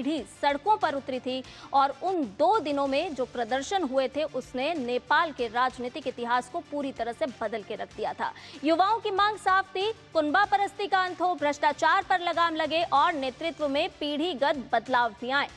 पीढ़ी सड़कों पर उतरी थी और उन 2 दिनों में जो प्रदर्शन हुए थे उसने नेपाल के राजनीतिक इतिहास को पूरी तरह से बदल के रख दिया था। युवाओं की मांग साफ थी, कुनबा परस्ती का अंत हो, भ्रष्टाचार पर लगाम लगे और नेतृत्व में पीढ़ीगत बदलाव भी आए।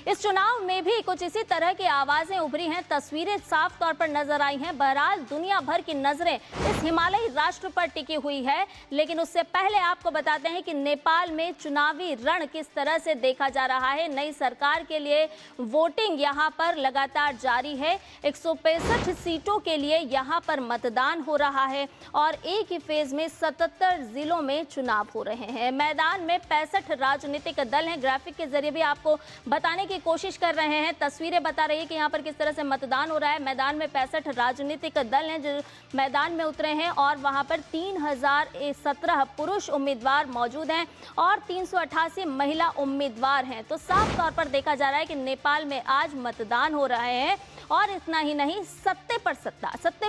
इस चुनाव में भी कुछ इसी तरह की आवाजें उभरी हैं, तस्वीरें साफ तौर पर नजर आई हैं। बहरहाल दुनिया भर की नजरें इस हिमालयी राष्ट्र पर टिकी हुई है, लेकिन उससे पहले आपको बताते हैं कि नेपाल में चुनावी रण किस तरह से देखा जा रहा है। नई सरकार के लिए वोटिंग यहां पर लगातार जारी है। 165 सीटों के लिए यहां पर मतदान हो रहा है और एक ही फेज में 77 जिलों में चुनाव हो रहे हैं। मैदान में 65 राजनीतिक दल हैं। ग्राफिक के जरिए भी आपको बताने की कोशिश कर रहे हैं, तस्वीरें बता रही है कि यहाँ पर किस तरह से मतदान हो रहा है। मैदान में 65 राजनीतिक दल हैं जो मैदान में उतरे हैं और वहां पर 3017 पुरुष उम्मीदवार मौजूद हैं और 388 महिला उम्मीदवार हैं। तो साफ तौर पर देखा जा रहा है कि नेपाल में आज मतदान हो रहे हैं और इतना ही नहीं, सत्ते पर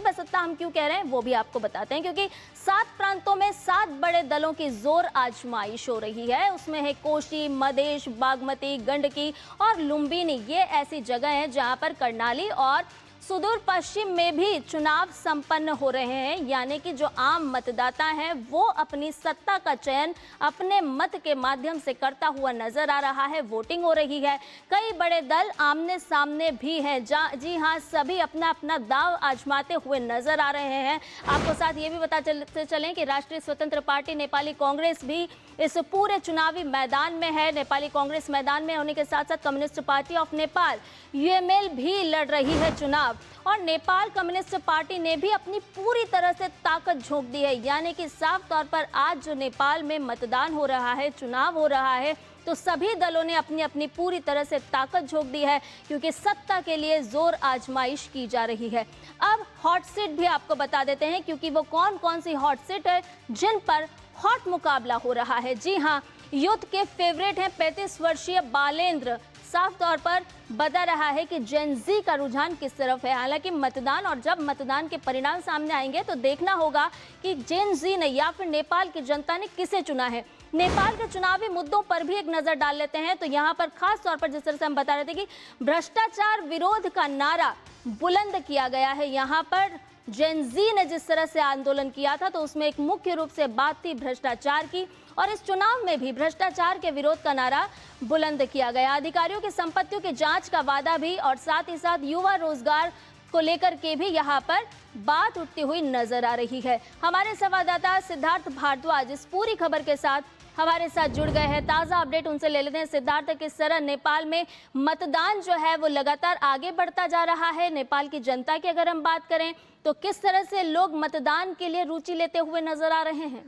सत्ता हम क्यों कह रहे हैं वो भी आपको बताते हैं, क्योंकि 7 प्रांतों में 7 बड़े दलों की जोर आजमाइश हो रही है। उसमें है कोशी, मधेश, बागमती, गंडकी और लुम्बिनी। ये ऐसी जगह है जहां पर कर्णाली और सुदूर पश्चिम में भी चुनाव संपन्न हो रहे हैं, यानी कि जो आम मतदाता हैं वो अपनी सत्ता का चयन अपने मत के माध्यम से करता हुआ नजर आ रहा है। वोटिंग हो रही है, कई बड़े दल आमने सामने भी हैं। जी हाँ, सभी अपना अपना दांव आजमाते हुए नजर आ रहे हैं। आपको साथ ये भी बताते चलें कि राष्ट्रीय स्वतंत्र पार्टी नेपाली कांग्रेस भी इस पूरे चुनावी मैदान में है। नेपाली कांग्रेस मैदान में होने के साथ साथ communist party of Nepal UML भी लड़ रही है चुनाव और नेपाल कम्युनिस्ट पार्टी ने भी अपनी पूरी तरह से ताकत झोंक दी है। यानी कि साफ तौर पर आज जो नेपाल में मतदान हो रहा है, चुनाव हो रहा है, तो सभी दलों ने अपनी अपनी पूरी तरह से ताकत झोंक दी है, क्योंकि सत्ता के लिए जोर आजमाइश की जा रही है। अब हॉट सीट भी आपको बता देते हैं, क्योंकि वो कौन कौन सी हॉट सीट है जिन पर हॉट मुकाबला हो रहा है। जी हाँ, यूथ के फेवरेट हैं 35 वर्षीय बालेंद्र। साफ तौर पर बता रहा है कि जेन जी का रुझान किस तरफ है। हालांकि मतदान और जब मतदान के परिणाम सामने आएंगे तो देखना होगा कि जेन जी ने या फिर नेपाल की जनता ने किसे चुना है। नेपाल के चुनावी मुद्दों पर भी एक नजर डाल लेते हैं। तो यहाँ पर खास तौर पर जिस तरह से हम बता रहे थे कि भ्रष्टाचार विरोध का नारा बुलंद किया गया है। यहाँ पर जेन जी ने जिस तरह से आंदोलन किया था तो उसमें एक मुख्य रूप से बात थी भ्रष्टाचार की, और इस चुनाव में भी भ्रष्टाचार के विरोध का नारा बुलंद किया गया। अधिकारियों की संपत्तियों की जांच का वादा भी और साथ ही साथ युवा रोजगार को लेकर के भी यहाँ पर बात उठती हुई नजर आ रही है। हमारे संवाददाता सिद्धार्थ भारद्वाज इस पूरी खबर के साथ हमारे साथ जुड़ गए हैं। ताज़ा अपडेट उनसे ले लेते हैं। सिद्धार्थ, किस तरह नेपाल में मतदान जो है वो लगातार आगे बढ़ता जा रहा है? नेपाल की जनता की अगर हम बात करें तो किस तरह से लोग मतदान के लिए रुचि लेते हुए नजर आ रहे हैं?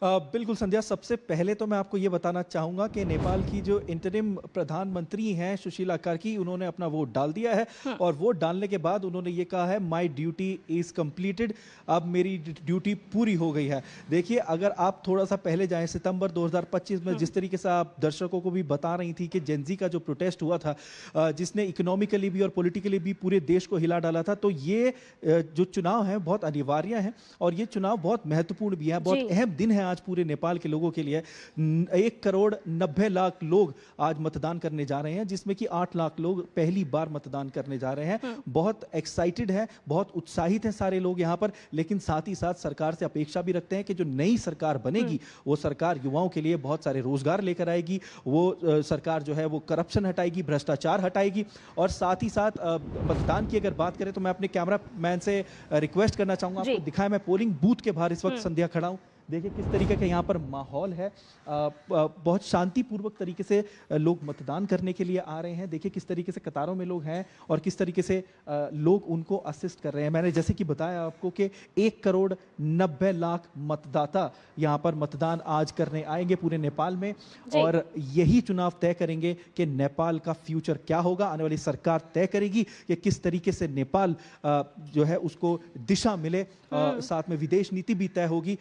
बिल्कुल संध्या, सबसे पहले तो मैं आपको ये बताना चाहूँगा कि नेपाल की जो इंटरिम प्रधानमंत्री हैं सुशीला कार्की, उन्होंने अपना वोट डाल दिया है और वोट डालने के बाद उन्होंने ये कहा है माय ड्यूटी इज़ कंप्लीटेड, अब मेरी ड्यूटी पूरी हो गई है। देखिए, अगर आप थोड़ा सा पहले जाएं, सितंबर 2025 में जिस तरीके से आप दर्शकों को भी बता रही थी कि जेनजी का जो प्रोटेस्ट हुआ था जिसने इकोनॉमिकली भी और पॉलिटिकली भी पूरे देश को हिला डाला था, तो ये जो चुनाव है बहुत अनिवार्य है और ये चुनाव बहुत महत्वपूर्ण भी है, बहुत अहम दिन है आज पूरे नेपाल के लोगों के लिए। 1,90,00,000 लोग आज मतदान करने जा रहे हैं, जिसमें कि 8 लाख लोग पहली बार मतदान करने जा रहे हैं। बहुत एक्साइटेड है, बहुत उत्साहित हैं सारे लोग यहाँ पर, लेकिन साथ ही साथ सरकार से अपेक्षा भी रखते हैं कि जो नई सरकार बनेगी वो सरकार युवाओं के लिए बहुत सारे रोजगार लेकर आएगी, वो सरकार जो है वो करप्शन हटाएगी, भ्रष्टाचार हटाएगी। और साथ ही साथ मतदान की अगर बात करें तो मैं अपने कैमरा मैन से रिक्वेस्ट करना चाहूंगा, आपको दिखाएं, मैं पोलिंग बूथ के बाहर इस वक्त संध्या खड़ा हूं। देखिए किस तरीके का यहाँ पर माहौल है, बहुत शांतिपूर्वक तरीके से लोग मतदान करने के लिए आ रहे हैं। देखिए किस तरीके से कतारों में लोग हैं और किस तरीके से लोग उनको असिस्ट कर रहे हैं। मैंने जैसे कि बताया आपको कि 1,90,00,000 मतदाता यहाँ पर मतदान आज करने आएंगे पूरे नेपाल में, और यही चुनाव तय करेंगे कि नेपाल का फ्यूचर क्या होगा। आने वाली सरकार तय करेगी कि किस तरीके से नेपाल जो है उसको दिशा मिले, साथ में विदेश नीति भी तय होगी।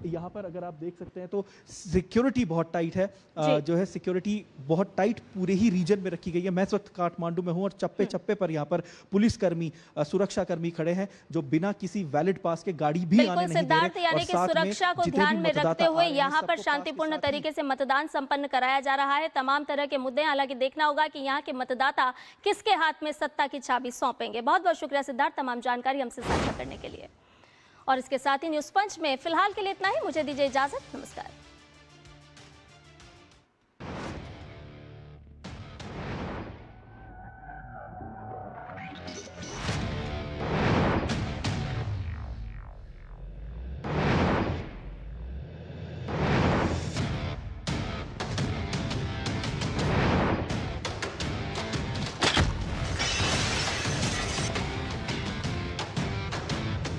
यहाँ पर अगर आप देख सकते हैं तो सिक्योरिटी बहुत टाइट है, जो है सिक्योरिटी बहुत टाइट पूरे ही रीजन में रखी गई है। मैं इस वक्त काठमांडू में हूँ और चप्पे चप्पे पर यहाँ पर पुलिसकर्मी, सुरक्षाकर्मी खड़े हैं जो बिना किसी वैलिड पास के गाड़ी भी आने नहीं दे रहे। यानी कि सुरक्षा को ध्यान में रखते हुए यहाँ पर शांतिपूर्ण तरीके से मतदान संपन्न कराया जा रहा है। तमाम तरह के मुद्दे, हालांकि देखना होगा कि यहाँ के मतदाता किसके हाथ में सत्ता की चाबी सौंपेंगे। बहुत बहुत शुक्रिया सिद्धार्थ, तमाम जानकारी हमसे साझा करने के लिए। और इसके साथ ही न्यूज़ पंच में फिलहाल के लिए इतना ही। मुझे दीजिए इजाजत, नमस्कार।